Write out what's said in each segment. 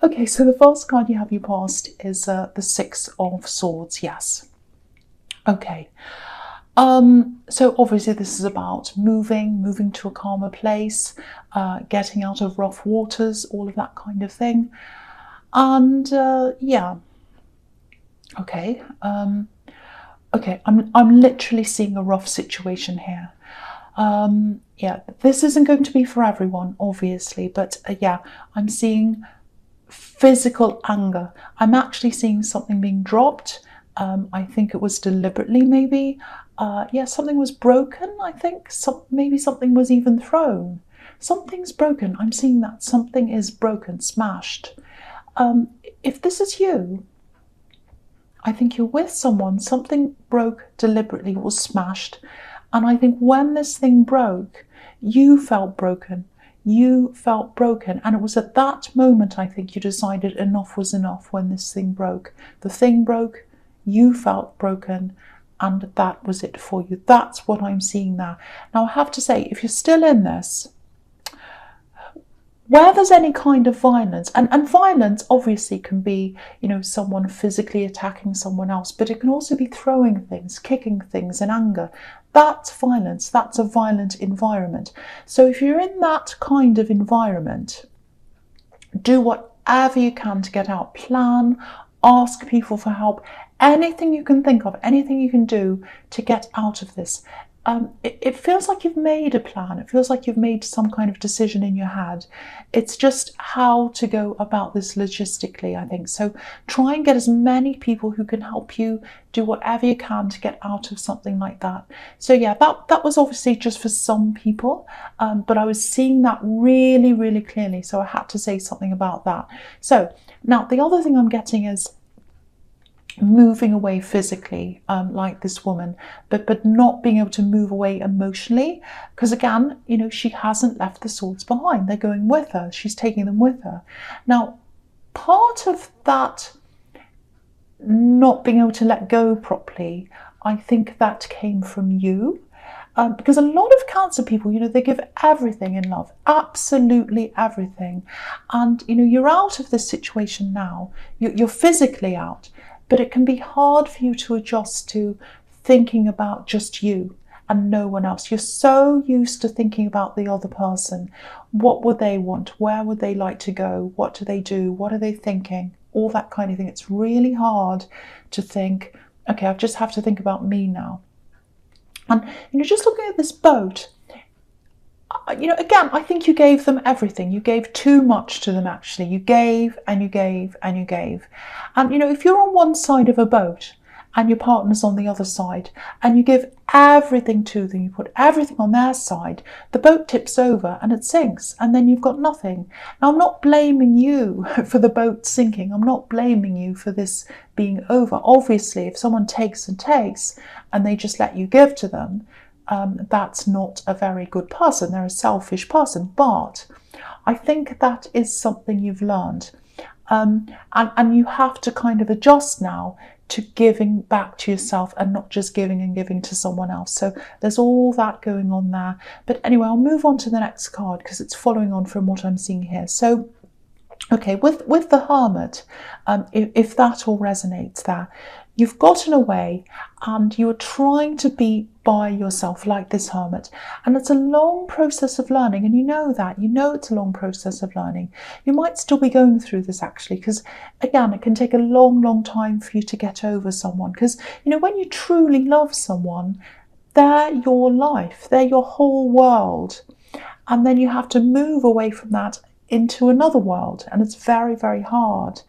Okay, so the first card you have you passed is the Six of Swords. Yes. Okay. So obviously this is about moving to a calmer place, getting out of rough waters, all of that kind of thing. And yeah. Okay. Okay. I'm literally seeing a rough situation here. Yeah, this isn't going to be for everyone, obviously, but yeah, I'm seeing physical anger. I'm actually seeing something being dropped. I think it was deliberately, maybe. Yeah, something was broken, I think. Maybe something was even thrown. Something's broken. I'm seeing that something is broken, smashed. If this is you, I think you're with someone, something broke deliberately, was smashed. And I think when this thing broke, you felt broken. You felt broken. And it was at that moment, I think, you decided enough was enough when this thing broke. The thing broke, you felt broken, and that was it for you. That's what I'm seeing now. Now, I have to say, if you're still in this, where there's any kind of violence, and violence obviously can be, someone physically attacking someone else, but it can also be throwing things, kicking things in anger. That's violence. That's a violent environment. So if you're in that kind of environment, do whatever you can to get out. Plan, ask people for help, anything you can think of, anything you can do to get out of this. It feels like you've made a plan. It feels like you've made some kind of decision in your head. It's just how to go about this logistically, I think. So try and get as many people who can help you. Do whatever you can to get out of something like that. So yeah, that was obviously just for some people, but I was seeing that really, really clearly. So I had to say something about that. So now the other thing I'm getting is moving away physically, like this woman, but not being able to move away emotionally, because again, she hasn't left the swords behind. They're going with her. She's taking them with her. Now, part of that not being able to let go properly, I think that came from you. Because a lot of Cancer people, they give everything in love, absolutely everything. And, you're out of this situation now. You're physically out. But it can be hard for you to adjust to thinking about just you and no one else. You're so used to thinking about the other person. What would they want? Where would they like to go? What do they do? What are they thinking? All that kind of thing. It's really hard to think, okay, I just have to think about me now. And, just looking at this boat, again, I think you gave them everything. You gave too much to them, actually. You gave and you gave and you gave. And, if you're on one side of a boat and your partner's on the other side and you give everything to them, you put everything on their side, the boat tips over and it sinks and then you've got nothing. Now, I'm not blaming you for the boat sinking. I'm not blaming you for this being over. Obviously, if someone takes and takes and they just let you give to them, that's not a very good person. They're a selfish person. But I think that is something you've learned. And you have to kind of adjust now to giving back to yourself and not just giving and giving to someone else. So there's all that going on there. But anyway, I'll move on to the next card because it's following on from what I'm seeing here. So, okay, with the Hermit, if that all resonates there, you've gotten away and you're trying to be by yourself like this Hermit. And it's a long process of learning. And you know that. You know it's a long process of learning. You might still be going through this actually, because again, it can take a long, long time for you to get over someone. Because, when you truly love someone, they're your life. They're your whole world. And then you have to move away from that into another world, and it's very, very hard.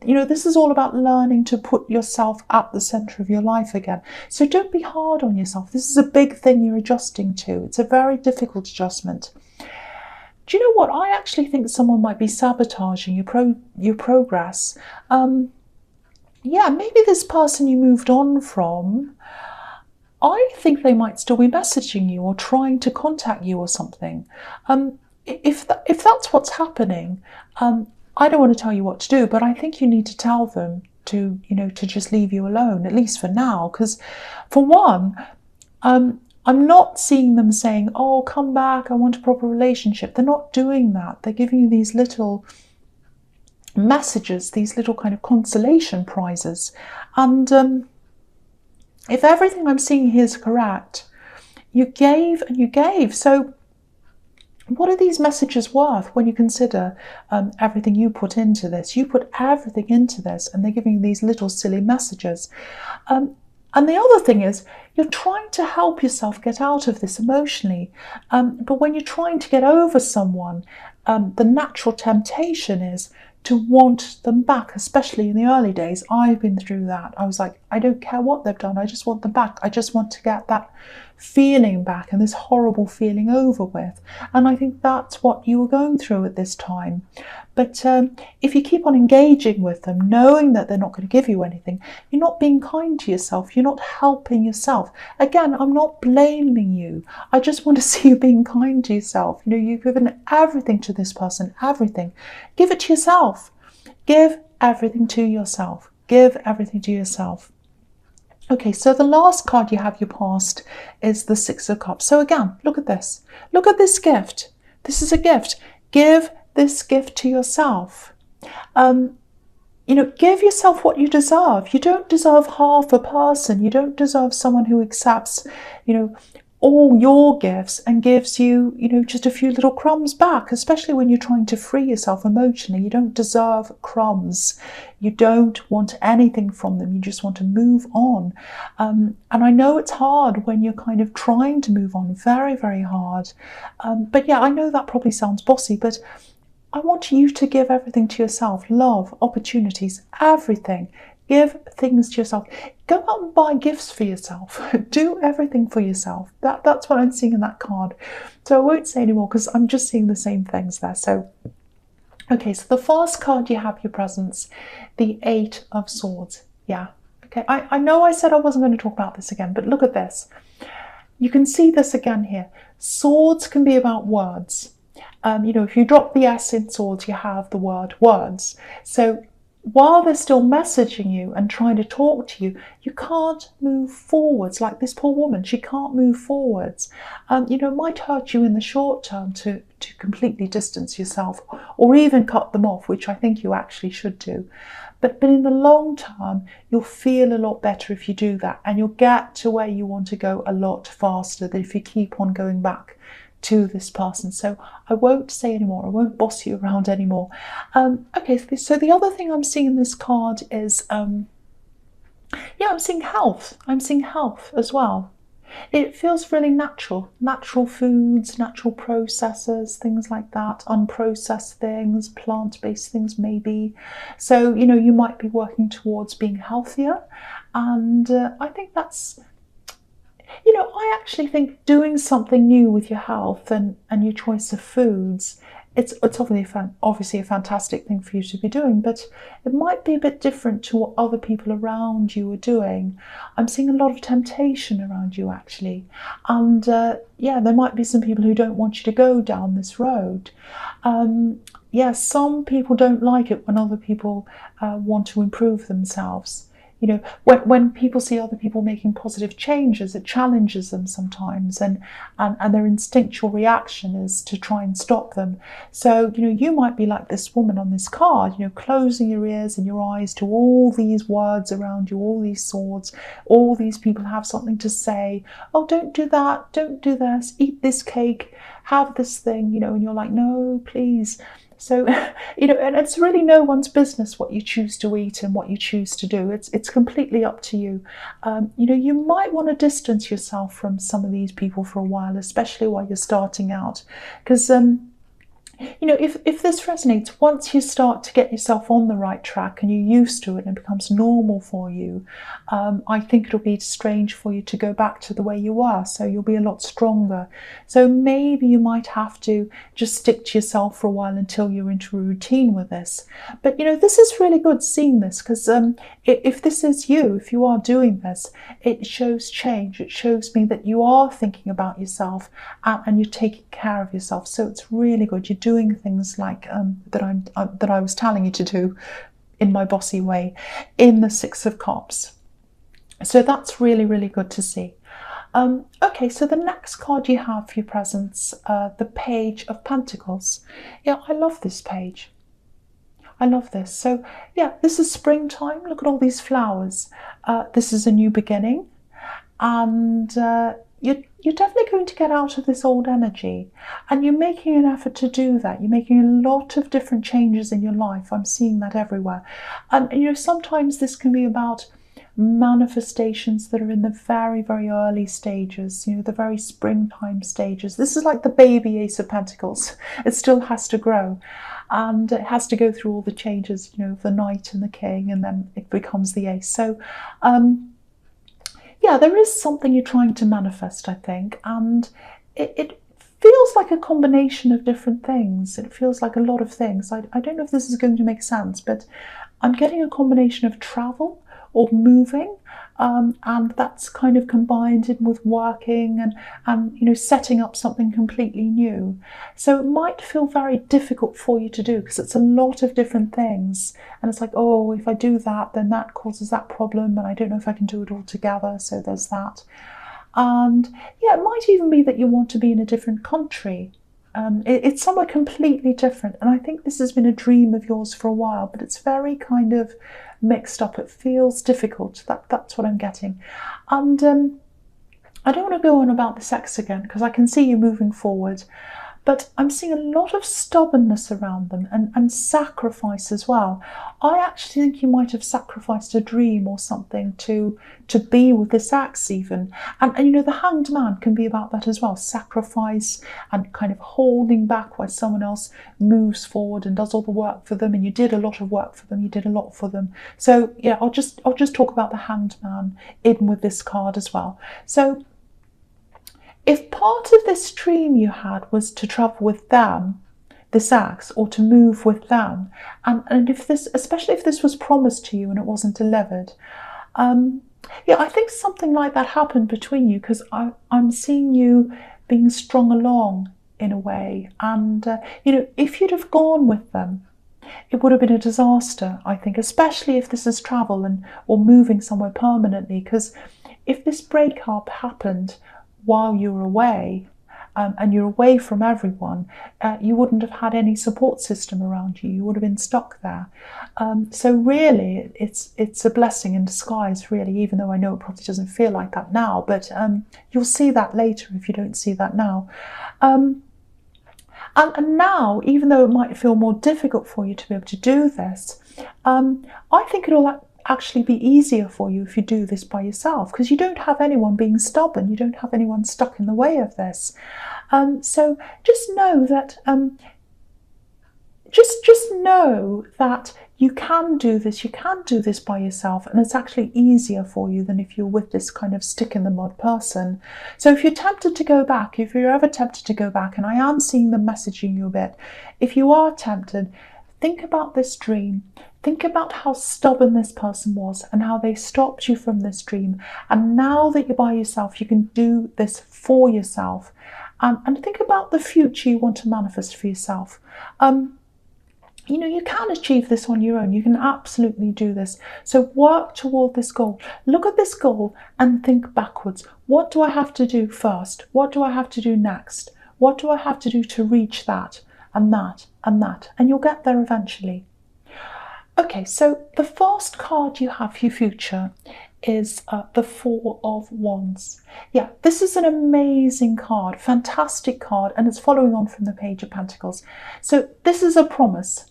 This is all about learning to put yourself at the center of your life again. So don't be hard on yourself. This is a big thing you're adjusting to. It's a very difficult adjustment. Do you know what? I actually think someone might be sabotaging your progress. Yeah, maybe this person you moved on from, I think they might still be messaging you or trying to contact you or something. If that's what's happening, I don't want to tell you what to do, but I think you need to tell them to just leave you alone, at least for now. Because for one, I'm not seeing them saying, oh, come back, I want a proper relationship. They're not doing that. They're giving you these little messages, these little kind of consolation prizes. And if everything I'm seeing here is correct, you gave and you gave. So what are these messages worth when you consider everything you put into this? You put everything into this, and they're giving you these little silly messages. And the other thing is, you're trying to help yourself get out of this emotionally. But when you're trying to get over someone, the natural temptation is to want them back, especially in the early days. I've been through that. I was like, I don't care what they've done. I just want them back. I just want to get that feeling back and this horrible feeling over with. And I think that's what you were going through at this time. But if you keep on engaging with them, knowing that they're not going to give you anything, you're not being kind to yourself. You're not helping yourself. Again, I'm not blaming you. I just want to see you being kind to yourself. You know, you've given everything to this person, everything. Give it to yourself. Give everything to yourself. Give everything to yourself. Okay, so the last card you have your past is the Six of Cups. So again, look at this. Look at this gift. This is a gift. Give this gift to yourself. Give yourself what you deserve. You don't deserve half a person. You don't deserve someone who accepts, all your gifts and gives you, just a few little crumbs back, especially when you're trying to free yourself emotionally. You don't deserve crumbs. You don't want anything from them. You just want to move on. And I know it's hard when you're kind of trying to move on, very, very hard. But yeah, I know that probably sounds bossy, but I want you to give everything to yourself. Love, opportunities, everything. Give things to yourself. Go out and buy gifts for yourself. Do everything for yourself. That's what I'm seeing in that card. So I won't say anymore because I'm just seeing the same things there. So, okay, so the first card you have your presence, the Eight of Swords. Yeah, okay. I know I said I wasn't going to talk about this again, but look at this. You can see this again here. Swords can be about words. If you drop the S in swords, you have the word words. So while they're still messaging you and trying to talk to you, you can't move forwards. Like this poor woman, she can't move forwards. It might hurt you in the short term to completely distance yourself or even cut them off, which I think you actually should do. But in the long term, you'll feel a lot better if you do that, and you'll get to where you want to go a lot faster than if you keep on going back to this person. So I won't say anymore. I won't boss you around anymore. Okay, so the other thing I'm seeing in this card is, I'm seeing health. I'm seeing health as well. It feels really natural. Natural foods, natural processes, things like that, unprocessed things, plant-based things maybe. So, you might be working towards being healthier. And I think that's, I actually think doing something new with your health and your choice of foods, it's obviously a fantastic thing for you to be doing, but it might be a bit different to what other people around you are doing. I'm seeing a lot of temptation around you, actually. And there might be some people who don't want you to go down this road. Some people don't like it when other people want to improve themselves. When people see other people making positive changes, it challenges them sometimes, and their instinctual reaction is to try and stop them. So, you might be like this woman on this card, closing your ears and your eyes to all these words around you, all these swords, all these people have something to say. Oh, don't do that, don't do this, eat this cake, have this thing, and you're like, no, please. So, and it's really no one's business what you choose to eat and what you choose to do. It's completely up to you. You might want to distance yourself from some of these people for a while, especially while you're starting out. Because, if this resonates, once you start to get yourself on the right track and you're used to it and it becomes normal for you, I think it'll be strange for you to go back to the way you were. So you'll be a lot stronger. So maybe you might have to just stick to yourself for a while until you're into a routine with this. But, this is really good seeing this, because if this is you, if you are doing this, it shows change. It shows me that you are thinking about yourself and you're taking care of yourself. So it's really good. You're doing things like that I was telling you to do in my bossy way in the Six of Cups. So that's really, really good to see. Okay, so the next card you have for your presence, the Page of Pentacles. Yeah, I love this page. I love this. So yeah, this is springtime. Look at all these flowers. This is a new beginning, and you're definitely going to get out of this old energy, and you're making an effort to do that. You're making a lot of different changes in your life. I'm seeing that everywhere. And you know, sometimes this can be about manifestations that are in the very, very early stages, you know, the very springtime stages. This is like the baby Ace of Pentacles. It still has to grow, and it has to go through all the changes, you know, the Knight and the King, and then it becomes the Ace. So yeah, there is something you're trying to manifest, I think, and it feels like a combination of different things. It feels like a lot of things. I don't know if this is going to make sense, but I'm getting a combination of travel or moving, and that's kind of combined in with working and you know, setting up something completely new. So it might feel very difficult for you to do because it's a lot of different things, and it's like, oh, if I do that, then that causes that problem, and I don't know if I can do it all together, so there's that. And yeah, it might even be that you want to be in a different country. It's somewhere completely different, and I think this has been a dream of yours for a while, but it's very kind of mixed up. It feels difficult. That's what I'm getting. And I don't want to go on about the sex again because I can see you moving forward, but I'm seeing a lot of stubbornness around them, and sacrifice as well. I actually think you might have sacrificed a dream or something to be with this ex even. And you know, the Hanged Man can be about that as well. Sacrifice and kind of holding back while someone else moves forward and does all the work for them, and you did a lot of work for them, you did a lot for them. So yeah, I'll just talk about the Hanged Man in with this card as well. So if part of this dream you had was to travel with them, this ex, or to move with them, and if this, especially if this was promised to you and it wasn't delivered, yeah, I think something like that happened between you, because I'm seeing you being strung along in a way. And you know, if you'd have gone with them, it would have been a disaster, I think, especially if this is travel or moving somewhere permanently, because if this breakup happened while you were away, and you're away from everyone, you wouldn't have had any support system around you. You would have been stuck there. So really, it's a blessing in disguise, really, even though I know it probably doesn't feel like that now, but you'll see that later if you don't see that now. And now, even though it might feel more difficult for you to be able to do this, I think it'll actually be easier for you if you do this by yourself, because you don't have anyone being stubborn, you don't have anyone stuck in the way of this. So just know that just know that you can do this. You can do this by yourself, and it's actually easier for you than if you're with this kind of stick in the mud person. So if you're tempted to go back, if you're ever tempted to go back, and I am seeing them messaging you a bit, if you are tempted, think about this dream. Think about how stubborn this person was and how they stopped you from this dream. And now that you're by yourself, you can do this for yourself. And think about the future you want to manifest for yourself. You know, you can achieve this on your own. You can absolutely do this. So work toward this goal. Look at this goal and think backwards. What do I have to do first? What do I have to do next? What do I have to do to reach that and that and that? And you'll get there eventually. Okay, so the first card you have for your future is the Four of Wands. Yeah, this is an amazing card, fantastic card, and it's following on from the Page of Pentacles. So this is a promise.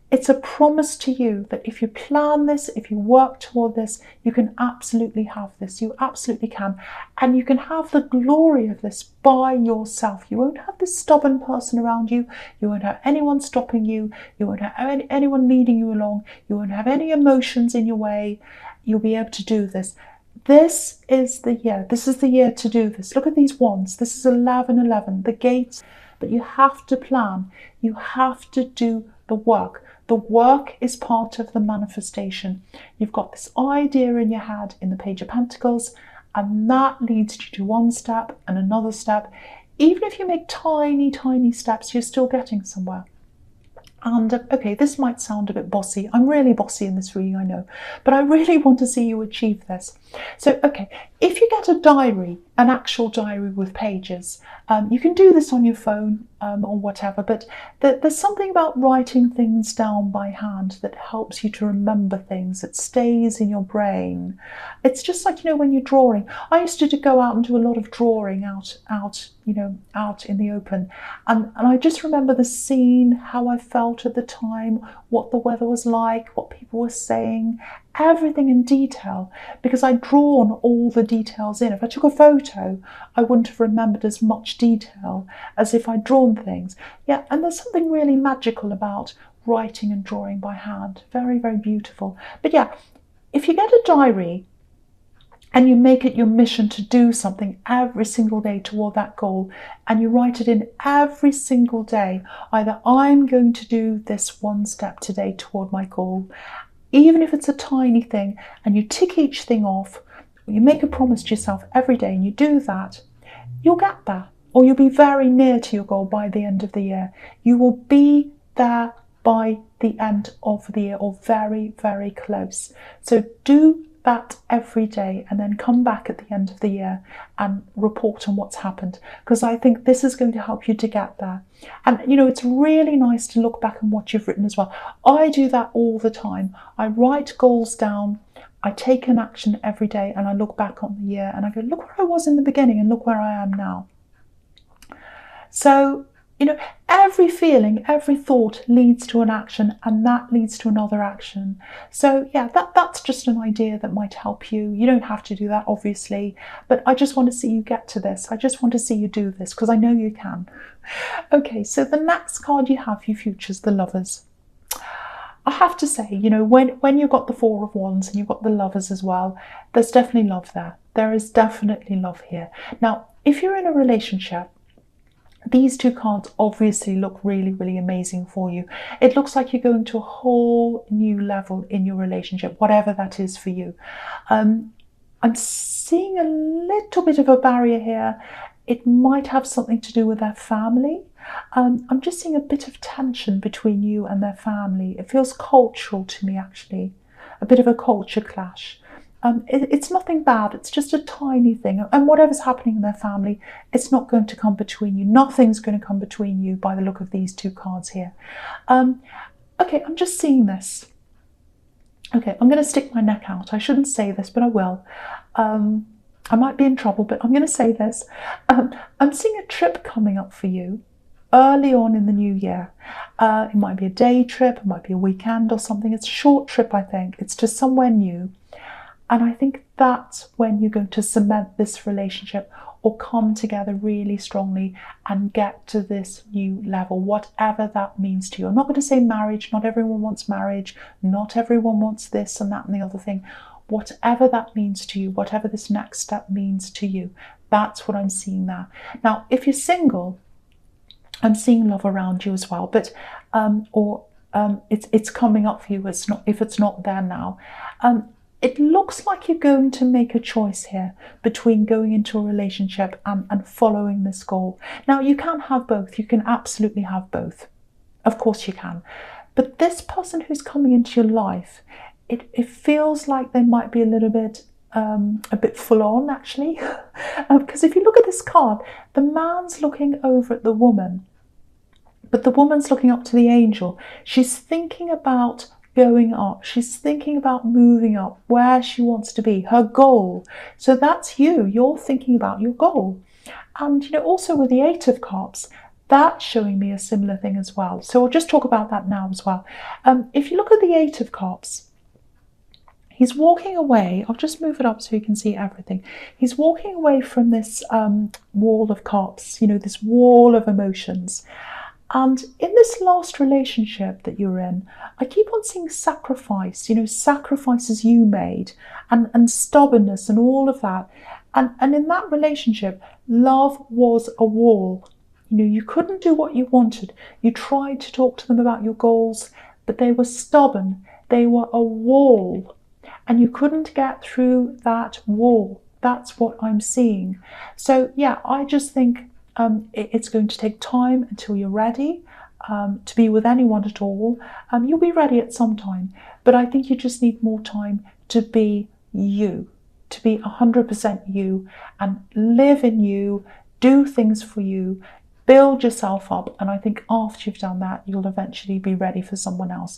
It's a promise to you that if you plan this, if you work toward this, you can absolutely have this. You absolutely can. And you can have the glory of this by yourself. You won't have this stubborn person around you. You won't have anyone stopping you. You won't have anyone leading you along. You won't have any emotions in your way. You'll be able to do this. This is the year. This is the year to do this. Look at these wands. This is 1111, the gates. But you have to plan. You have to do the work. The work is part of the manifestation. You've got this idea in your head in the Page of Pentacles, and that leads you to one step and another step. Even if you make tiny, tiny steps, you're still getting somewhere. And okay, this might sound a bit bossy. I'm really bossy in this reading, I know, but I really want to see you achieve this. So, okay, if you get a diary an actual diary with pages. You can do this on your phone or whatever, but there's something about writing things down by hand that helps you to remember things. It stays in your brain. It's just like, when you're drawing. I used to go out and do a lot of drawing out in the open. And I just remember the scene, how I felt at the time, what the weather was like, what people were saying, everything in detail, because I'd drawn all the details in. If I took a photo, I wouldn't have remembered as much detail as if I'd drawn things. Yeah, and there's something really magical about writing and drawing by hand. Very, very beautiful. But yeah, if you get a diary and you make it your mission to do something every single day toward that goal, and you write it in every single day, either I'm going to do this one step today toward my goal, even if it's a tiny thing, and you tick each thing off, you make a promise to yourself every day and you do that, you'll get there, or you'll be very near to your goal by the end of the year. You will be there by the end of the year, or very, very close. So do that every day, and then come back at the end of the year and report on what's happened, because I think this is going to help you to get there. And it's really nice to look back on what you've written as well. I do that all the time. I write goals down, I take an action every day, and I look back on the year and I go, look where I was in the beginning and look where I am now. So every feeling, every thought leads to an action, and that leads to another action. So yeah, that's just an idea that might help you. You don't have to do that, obviously, but I just want to see you get to this. I just want to see you do this, because I know you can. Okay, so the next card you have, you Futures, the Lovers. I have to say, when you've got the Four of Wands and you've got the Lovers as well, there's definitely love there. There is definitely love here. Now, if you're in a relationship, these two cards obviously look really, really amazing for you. It looks like you're going to a whole new level in your relationship, whatever that is for you. I'm seeing a little bit of a barrier here. It might have something to do with their family. I'm just seeing a bit of tension between you and their family. It feels cultural to me, actually. A bit of a culture clash. It's nothing bad, it's just a tiny thing. And whatever's happening in their family, it's not going to come between you. Nothing's going to come between you by the look of these two cards here. Okay, I'm just seeing this. Okay, I'm going to stick my neck out. I shouldn't say this, but I will. I might be in trouble, but I'm going to say this. I'm seeing a trip coming up for you early on in the new year. It might be a day trip, it might be a weekend or something. It's a short trip, I think. It's to somewhere new. And I think that's when you're going to cement this relationship, or come together really strongly and get to this new level, whatever that means to you. I'm not going to say marriage. Not everyone wants marriage. Not everyone wants this and that and the other thing. Whatever that means to you, whatever this next step means to you, that's what I'm seeing there. Now, if you're single, I'm seeing love around you as well, but it's coming up for you. If it's not there now. It looks like you're going to make a choice here between going into a relationship and following this goal. Now, you can have both. You can absolutely have both. Of course you can. But this person who's coming into your life, it feels like they might be a bit full on, actually. Because if you look at this card, the man's looking over at the woman, but the woman's looking up to the angel. She's thinking about going up. She's thinking about moving up, where she wants to be, her goal. So that's you. You're thinking about your goal. And also with the Eight of Cups, that's showing me a similar thing as well. So I'll just talk about that now as well. If you look at the Eight of Cups, he's walking away. I'll just move it up so you can see everything. He's walking away from this wall of cups, this wall of emotions. And in this last relationship that you're in, I keep on seeing sacrifice, sacrifices you made, and stubbornness and all of that. And in that relationship, love was a wall. You couldn't do what you wanted. You tried to talk to them about your goals, but they were stubborn. They were a wall, and you couldn't get through that wall. That's what I'm seeing. So yeah, I just think it's going to take time until you're ready to be with anyone at all. You'll be ready at some time, but I think you just need more time to be you. to be 100% you and live in you, do things for you, build yourself up. And I think after you've done that, you'll eventually be ready for someone else.